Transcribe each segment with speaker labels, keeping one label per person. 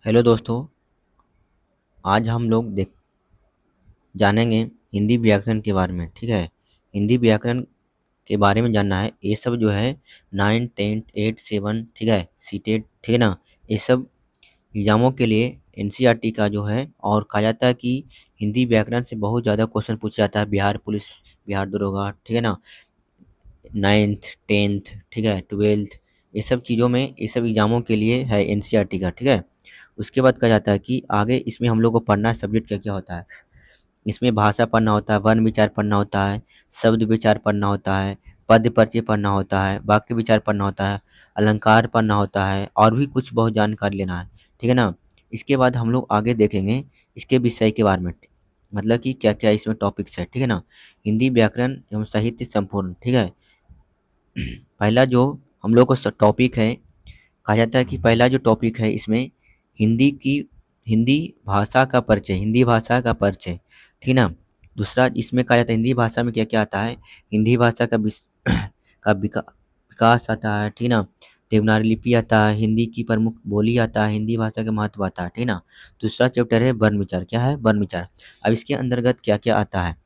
Speaker 1: Hello दोस्तों। आज हम लोग देख जानेंगे हिंदी व्याकरण के बारे में। ठीक है। हिंदी व्याकरण के बारे में जानना है। ये सब जो है 9, 10, 8, 7, ठीक है, सीटेट, ठीक है ना। ये सब एग्जामों के लिए एनसीईआरटी का जो है, और कहा जाता है कि हिंदी व्याकरण से बहुत ज़्यादा क्वेश्चन पूछा जाता है। बिहार पुलिस, बिहार दरोगा, ठीक है ना, 9th 10th, ठीक है, 12th, ये सब चीज़ों में, ये सब एग्जामों के लिए है एनसीईआरटी का। ठीक है। उसके बाद कहा जाता है कि आगे इसमें हम लोग को पढ़ना है, सब्जेक्ट क्या क्या होता है। इसमें भाषा पढ़ना होता है, वर्ण विचार पढ़ना होता है, शब्द विचार पढ़ना होता है, पद परिचय पढ़ना होता है, वाक्य विचार पढ़ना होता है, अलंकार पढ़ना होता है, और भी कुछ बहुत जानकारी लेना है। ठीक है ना। इसके बाद हम लोग आगे देखेंगे इसके विषय के बारे में, मतलब कि क्या क्या इसमें टॉपिक्स है। ठीक है ना। हिंदी व्याकरण एवं साहित्य संपूर्ण। ठीक है। पहला जो हम लोग को टॉपिक है, कहा जाता है कि पहला जो टॉपिक है इसमें हिंदी की हिंदी भाषा का परिचय, हिंदी भाषा का परिचय, ठीक ना। दूसरा इसमें कहा जाता है हिंदी भाषा में क्या क्या आता है। हिंदी भाषा का विकास आता है, ठीक ना। देवनागरी लिपि आता है, हिंदी की प्रमुख बोली आता है, हिंदी भाषा का महत्व आता है, ठीक ना। दूसरा चैप्टर है वर्ण विचार। क्या है वर्ण विचार। अब इसके अंतर्गत क्या क्या आता है।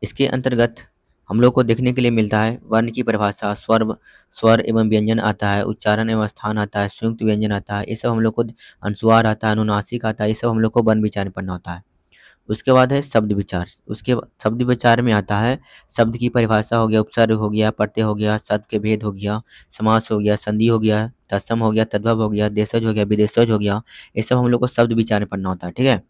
Speaker 1: इसके अंतर्गत हम लोग को देखने के लिए मिलता है वर्ण की परिभाषा, स्वर स्वर एवं व्यंजन आता है, उच्चारण एवं स्थान आता है, संयुक्त व्यंजन आता है, ये सब हम लोग को, अनुस्वार आता है, अनुनासिक आता है, ये सब हम लोग को वर्ण विचार में पढ़ना होता है। उसके बाद है शब्द विचार। शब्द विचार में आता है शब्द की परिभाषा हो गया, उपसर्ग हो गया, प्रत्यय हो गया, शब्द के भेद हो गया, समास हो गया, संधि हो गया, तत्सम हो गया, तद्भव हो गया, देशज हो गया, विदेशज हो गया, ये सब हम लोग को शब्द विचार में पढ़ना होता है। ठीक है।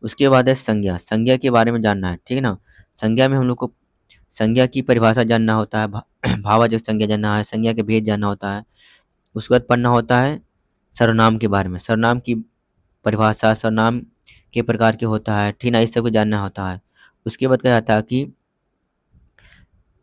Speaker 1: उसके बाद है संज्ञा। संज्ञा के बारे में जानना है, ठीक है ना। संज्ञा में हम लोग को संज्ञा की परिभाषा जानना होता है, भाववाचक संज्ञा जानना है, संज्ञा के भेद जानना होता है। उसके बाद पढ़ना होता है सर्वनाम के बारे में, सर्वनाम की परिभाषा, सर्वनाम के प्रकार के होता है, ठीक ना, इस सब को जानना होता है। उसके बाद क्या जाता है कि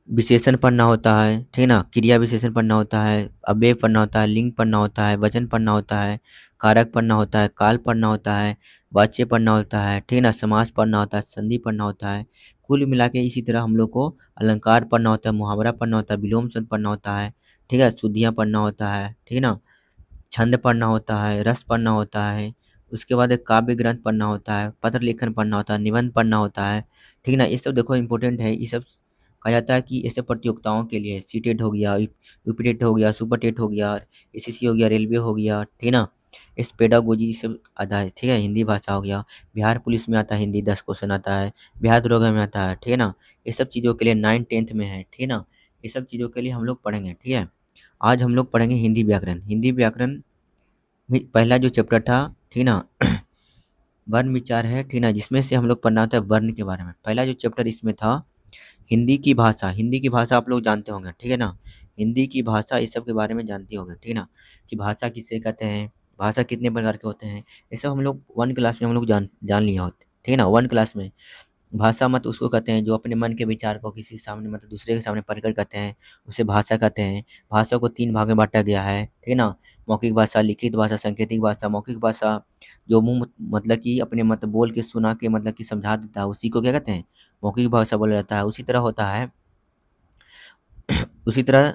Speaker 1: विशेषण पढ़ना होता है, ठीक ना, क्रिया विशेषण पढ़ना होता है, अव्यय पढ़ना होता है, लिंग पढ़ना होता है, वचन पढ़ना होता है, कारक पढ़ना होता है, काल पढ़ना होता है, वाच्य पढ़ना होता है, ठीक ना, समास पढ़ना होता है, संधि पढ़ना होता है। कुल मिला के इसी तरह हम लोग को अलंकार पढ़ना होता है, मुहावरा पढ़ना होता है, विलोम शब्द पढ़ना होता है, ठीक है, शुद्धियाँ पढ़ना होता है, ठीक है ना, छंद पढ़ना होता है, रस पढ़ना होता है। उसके बाद एक काव्य ग्रंथ पढ़ना होता है, पत्र लेखन पढ़ना होता है, निबंध पढ़ना होता है, ठीक है ना। ये सब देखो इंपॉर्टेंट है। ये सब कहा जाता है कि ऐसे प्रतियोगिताओं के लिए सीटेट हो गया, यूपीटेट हो गया, सुपर टेट हो गया, एसएससी हो गया, रेलवे हो गया, ठीक है ना। इस पेडागोजी से आता है, ठीक है। हिंदी भाषा हो गया, बिहार पुलिस में आता है हिंदी, 10 क्वेश्चन आता है, बिहार दरोगा में आता है, ठीक है ना। ये सब चीज़ों के लिए 9th 10th में है, ठीक है ना। ये सब चीज़ों के लिए हम लोग पढ़ेंगे, ठीक है। आज हम लोग पढ़ेंगे हिंदी व्याकरण। हिंदी व्याकरण पहला जो चैप्टर था, ठीक ना, वर्ण विचार है, ठीक ना, जिसमें से हम लोग पढ़ना होता है वर्ण के बारे में। पहला जो चैप्टर इसमें था हिंदी की भाषा। हिंदी की भाषा आप लोग जानते होंगे, ठीक है ना। हिंदी की भाषा इस सब के बारे में जानते होंगे, ठीक है ना, कि भाषा किसे कहते हैं, भाषा कितने प्रकार के होते हैं। ये सब हम लोग 1 क्लास में हम लोग जान जान लिए होते, ठीक है ना, 1 क्लास में। भाषा मत उसको कहते हैं जो अपने मन के विचार को किसी सामने, मतलब दूसरे के सामने प्रकट करते हैं, उसे भाषा कहते हैं। भाषा को 3 भाग में बांटा गया है, ठीक है ना। मौखिक भाषा, लिखित भाषा, सांकेतिक भाषा। मौखिक भाषा जो मुंह मतलब कि अपने मत बोल के सुना के मतलब कि समझा देता है, उसी को क्या कहते हैं, मौखिक भाषा बोला जाता है। उसी तरह होता है, उसी तरह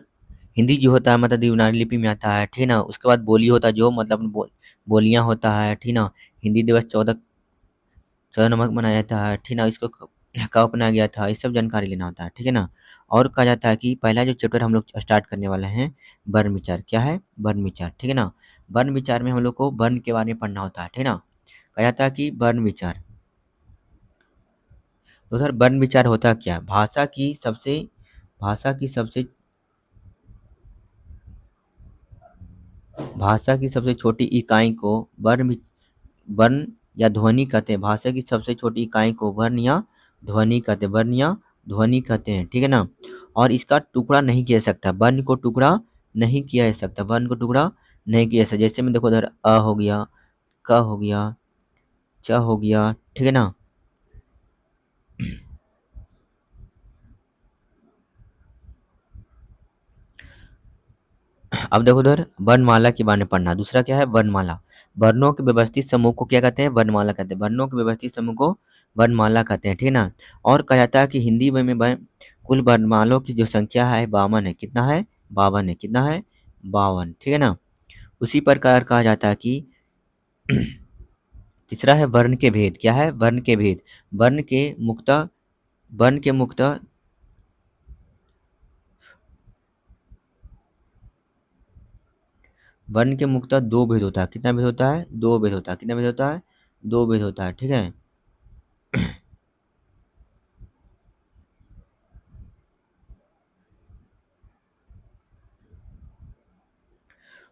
Speaker 1: हिंदी जो होता है मतलब देवनागरी लिपि में आता है, ठीक है ना। उसके बाद बोली होता है जो मतलब बोलियाँ होता है, ठीक ना। हिंदी दिवस 14 नमक मनाया जाता है, ठीक ना। इसको कब अपनाया गया था, ये सब जानकारी लेना होता है, ठीक है ना। और कहा जाता है कि पहला जो चैप्टर हम लोग स्टार्ट करने वाले हैं, वर्ण विचार। क्या है वर्ण विचार, ठीक है ना। वर्ण विचार में हम लोग को वर्ण के बारे में पढ़ना होता है, ठीक है ना। कहा जाता है कि वर्ण विचार, तो सर वर्ण विचार होता क्या है। भाषा की सबसे भाषा की सबसे छोटी इकाई को वर्ण या ध्वनि कहते हैं। भाषा की सबसे छोटी इकाई को वर्ण या ध्वनि कहते हैं, वर्ण या ध्वनि कहते हैं, ठीक है ना। और इसका टुकड़ा नहीं किया जा सकता, वर्ण को टुकड़ा नहीं किया जा सकता, वर्ण को टुकड़ा नहीं किया जा सकता। जैसे में देखो उधर अ हो गया, क हो गया, च हो गया, ठीक है ना। अब देखो उधर वर्णमाला के बारे में पढ़ना। दूसरा क्या है वर्णमाला। वर्णों के व्यवस्थित समूह को क्या कहते हैं, वर्णमाला कहते हैं। वर्णों के व्यवस्थित समूह को वर्णमाला कहते हैं, ठीक है ना। और कहा जाता है कि हिंदी में कुल वर्णमालों की जो संख्या है 52 है। कितना है, 52 है। कितना है, 52, ठीक है ना। उसी प्रकार कहा जाता है कि तीसरा है वर्ण के भेद। क्या है? वर्ण के भेद। वर्ण के मुक्ता वर्ण के मुक्ता वर्ण के मुक्ता दो भेद होता है। कितना भेद होता है? दो भेद होता है। कितना भेद होता है? दो भेद होता है। ठीक है।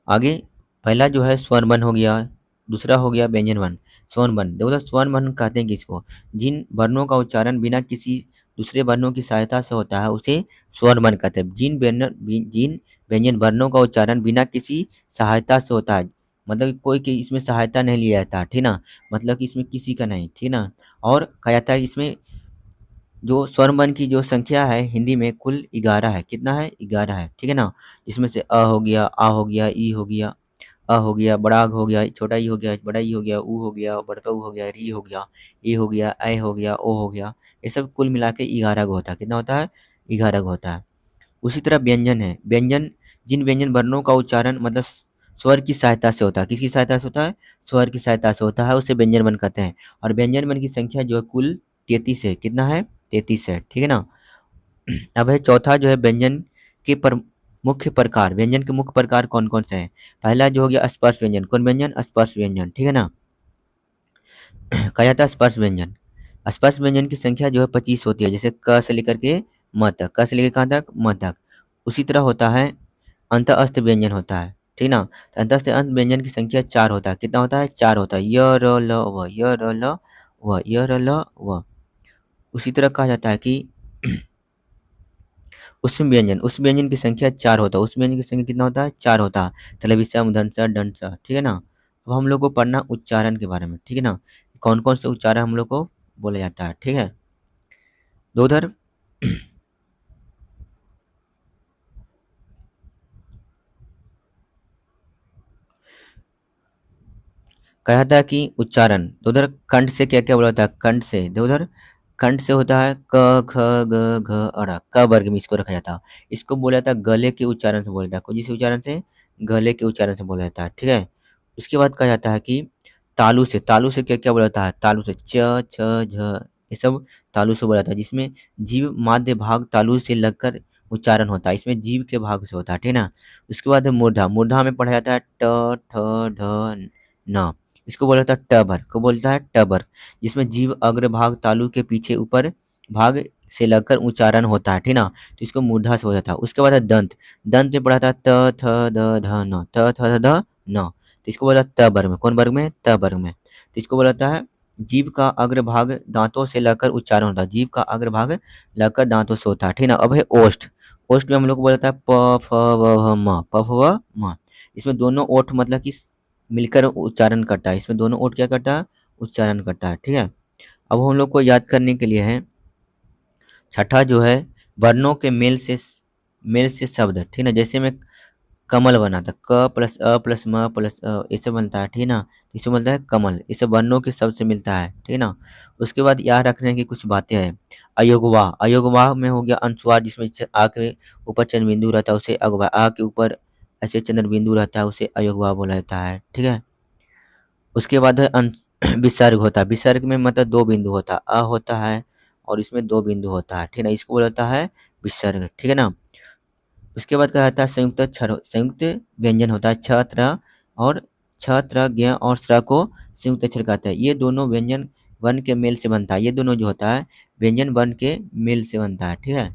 Speaker 1: आगे पहला जो है स्वर्ण वर्ण हो गया, दूसरा हो गया व्यंजन वर्ण। स्वर्ण वर्ण, देखो तो स्वर्ण वर्ण कहते हैं किसको? जिन वर्णों का उच्चारण बिना किसी दूसरे वर्णों की सहायता से होता है उसे स्वर्ण वर्ण कहते हैं। जिन व्यंजन वर्णों का उच्चारण बिना किसी सहायता से होता है, मतलब कोई की इसमें सहायता नहीं लिया जाता, ठीक ना, मतलब कि इसमें किसी का नहीं, ठीक ना। और कहा जाता है इसमें जो स्वर्ण वर्ण की जो संख्या है हिंदी में कुल 11 है। कितना है? 11 है, ठीक है ना। इसमें से अ हो गया, आ हो गया, ई हो गया, अ हो गया, बड़ा अ हो गया, छोटा ई हो गया, बड़ा ई हो गया, ऊ हो गया, बड़का ऊ हो गया, री हो गया, ए हो गया, ऐ हो गया, ओ हो गया। ये सब कुल मिला के 11 गो होता है। कितना होता है? 11 गो होता है। उसी तरह व्यंजन है। व्यंजन जिन व्यंजन वर्णों का उच्चारण मतलब स्वर की सहायता से होता है। किसकी सहायता से होता है? स्वर की सहायता से होता है, उसे व्यंजन वर्ण कहते हैं। और व्यंजन वर्ण की संख्या जो है कुल 33 है। कितना है? 33 है, ठीक है ना। अब है चौथा जो है व्यंजन के मुख्य प्रकार। व्यंजन के मुख्य प्रकार कौन कौन से हैं? पहला जो हो गया स्पर्श व्यंजन। कौन व्यंजन? स्पर्श व्यंजन, ठीक है ना। कहा जाता है स्पर्श व्यंजन। स्पर्श व्यंजन की संख्या जो है 25 होती है, जैसे क से लेकर के म तक, क से लेकर कहाँ तक? म तक। उसी तरह होता है अंत अस्त व्यंजन होता है, ठीक ना। तो अंत अस्त अंत व्यंजन की संख्या 4 होता है। कितना होता है? 4 होता है। य र ल व, य र ल व, य र ल व। उसी तरह कहा जाता है कि उस व्यंजन की संख्या 4 होता है। उस व्यंजन की संख्या कितना होता है? 4 होता है। तलविषम दंसा दंसा, ठीक है ना। अब हम लोग को पढ़ना उच्चारण के बारे में, ठीक है ना। कौन कौन से उच्चारण हम लोग को बोला जाता है, ठीक है। दो उधर कहा था कि उच्चारण तो उधर कंठ से क्या क्या बोला था? कंठ से, देखो उधर कंठ से होता है क ख ग घ अड़ा, क वर्ग में इसको रखा जाता है। इसको बोला जाता है गले के उच्चारण से बोला जाता है। कौन सी उच्चारण से? गले के उच्चारण से बोला जाता है, ठीक है। उसके बाद कहा जाता है कि तालु से क्या क्या बोला जाता है? तालु से च छ झ, ये सब तालु से बोला जाता है, जिसमें जीव माध्य भाग तालु से लगकर उच्चारण होता है। इसमें जीव के भाग से होता है, ठीक है ना। उसके बाद है मूर्धा। मूर्धा में पढ़ा जाता है ट ठ ढ न, इसको बोला जाता है टबर, को बोलता है टबर, जिसमें जीव अग्र भाग तालु के पीछे ऊपर भाग से लगकर उच्चारण होता है, ठीक ना। तो इसको मूर्धा से हो जाता है। उसके बाद है दंत। दंत में पढ़ा था त थ द ध न, त थ द न, तो इसको बोला त वर्ग में। कौन वर्ग में? त वर्ग में। तो इसको बोला जाता है जीव का अग्र भाग दांतों से लगकर उच्चारण होता है। जीव का अग्र भाग लगकर दांतों से होता है, ठीक ना। अब है ओष्ठ। ओष्ठ में हम लोग को बोला जाता है प फ व ह म, प फ व म। इसमें दोनों ओठ मतलब कि मिलकर उच्चारण करता है। इसमें दोनों ओठ क्या करता है? उच्चारण करता है, ठीक है। अब हम लोग को याद करने के लिए है छठा जो है वर्णों के मेल से शब्द, ठीक है। जैसे में कमल बना था, क प्लस अ प्लस म प्लस अ, ऐसे बनता है, ठीक है ना। तो इसे बनता है कमल। इसे वर्णों के शब्द से मिलता है, ठीक है ना। उसके बाद याद रखने की कुछ बातें हैं। अयोगवाह। अयोगवाह में हो गया अनुस्वार, जिसमें आ के ऊपर चंद्र बिंदु रहता है उसे अगवा, आ के ऊपर ऐसे चंद्र बिंदु रहता है उसे अयोगवाह बोला जाता है, ठीक है। उसके बाद है विसर्ग होता है। विसर्ग में मतलब दो बिंदु होता है, अ होता है और इसमें दो बिंदु होता है, ठीक है ना। इसको बोला जाता है विसर्ग, ठीक है ना। उसके बाद क्या रहता है संयुक्त व्यंजन होता है। छ त्र और छ त्र ज्ञ और स्र को संयुक्त अक्षर कहते हैं। ये दोनों व्यंजन वर्ण के मेल से बनता है। ये दोनों जो होता है व्यंजन वर्ण के मेल से बनता है, ठीक है।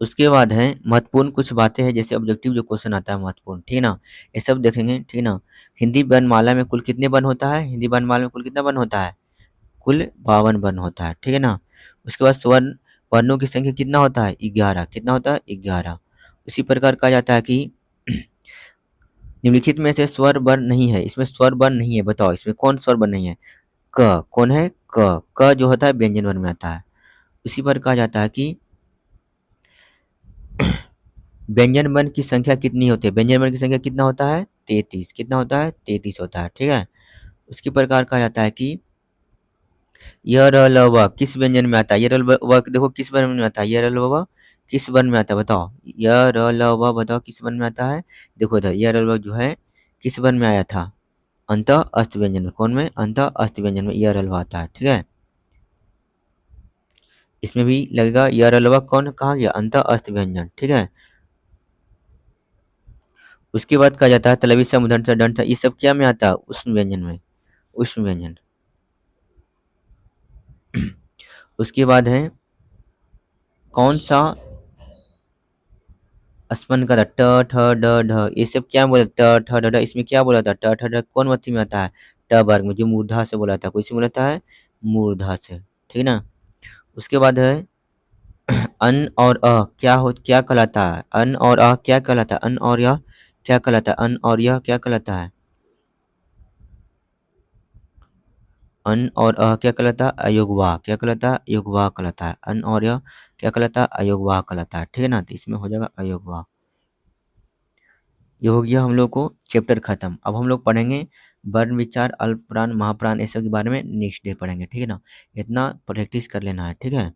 Speaker 1: उसके बाद है महत्वपूर्ण कुछ बातें हैं, जैसे ऑब्जेक्टिव जो क्वेश्चन आता है महत्वपूर्ण, ठीक है ना। ये सब देखेंगे, ठीक है ना। हिंदी वर्णमाला में कुल कितने वर्ण होता है? हिंदी वर्णमाला में कुल कितना वर्ण होता है? कुल 52 वर्ण होता है, ठीक है ना। उसके बाद स्वर्ण वर्णों की संख्या कितना होता है? 11। कितना होता है? 11। उसी प्रकार कहा जाता है कि निम्नलिखित में से स्वर वर्ण नहीं है। इसमें स्वर वर्ण नहीं है, बताओ इसमें कौन स्वर वर्ण नहीं है? क कौन है? क जो होता है व्यंजन वर्ण में आता है। उसी पर कहा जाता है कि व्यंजन वर्ण की संख्या कितनी होती है? व्यंजन वर्ण की संख्या कितना होता है? 33। कितना होता है? 33 होता है, ठीक है। उसके प्रकार कहा जाता है कि य र ल व किस व्यंजन में आता है? य र ल व देखो किस वर्ण में आता है? य र ल व किस वर्ण में आता है? बताओ। य र ल व बताओ किस वर्ण में आता है? देखो इधर य र ल व जो है किस वर्ण में आया था? अंत अस्त व्यंजन में, कौन में? अंत अस्त व्यंजन में य रलवा आता है, ठीक है। इसमें भी लगेगा य रलवा, कौन कहा गया? अंत अस्त व्यंजन, ठीक है। उसके बाद कहा जाता है तलवी सा मूर्धन्य सा दंड सा, ये सब क्या में आता है? उष्ण व्यंजन में, उष्ण व्यंजन। उसके बाद है कौन सा स्पंद का था? ट ठ ड ढ, ये सब क्या बोला? ट ठ ड ढ, इसमें क्या बोला था? ट ठ ड कौन मत्ती में आता है? ट वर्ग में, जो मूर्धा से बोला था, किससे बोला था है? मूर्धा से, ठीक है ना। उसके बाद है अन और अ क्या हो, क्या कहलाता है? अन और अ क्या कहलाता है? अन और यह क्या कहलाता है? अन और यह क्या कहलाता है? अन और अ क्या कहलाता है? अयोगवाह, क्या कहलाता है? अयोगवाह कहलाता है। अन और यह क्या कहलाता है? अयोगवाह कहलाता है, ठीक है ना। तो इसमें हो जाएगा अयोगवाह। ये हो गया हम लोग को चैप्टर खत्म। अब हम लोग पढ़ेंगे वर्ण विचार, अल्पप्राण, महाप्राण, ये सब के बारे में नेक्स्ट डे पढ़ेंगे, ठीक है ना। इतना प्रैक्टिस कर लेना है, ठीक है।